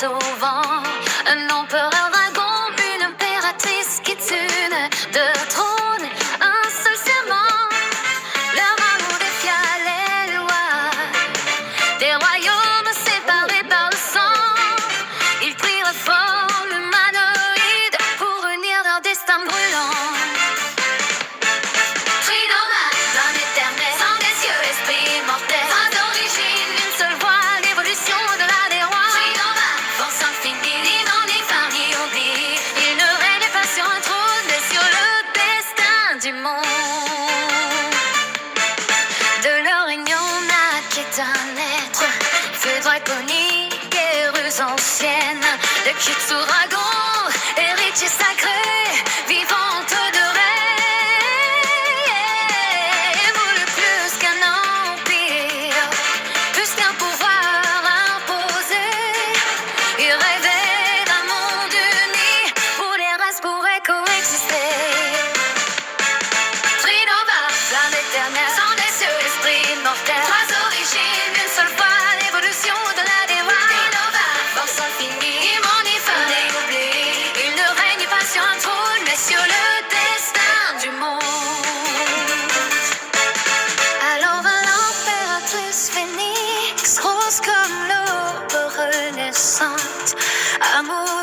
souvent un empereur dragon, une impératrice qui est une de trône, un seul serment. Leur amour défia les lois des royaumes séparés par le sang. Ils prirent forme humanoïde pour unir leur destin brûlant. Trinoma, d'un éternel, sang des cieux, esprit immortel, sans d'origine, une seule voix, l'évolution au-delà des rois. Trinoma, force infinie, ni non, ni fin, ni oubli. Il ne règne pas sur un trône, mais sur le destin du monde. De leur union naquit un être, feu draconique, guerreuse ancienne, de Kitsuragon, héritier sacré, vivante de rêve, voulu plus qu'un empire, plus qu'un pouvoir imposé. Il rêvait d'un monde uni où les races pourraient coexister. Trinova, flamme éternelle, sang des cieux, esprit immortel, trois origines, une seule foi, l'évolution au-delà des rois. Trinova, force infinie, immonde et fin, déoublié. Il ne règne pas sur un trône, mais sur le destin du monde. Alors vint l'impératrice Phénix, rose comme l'aube renaissante, amour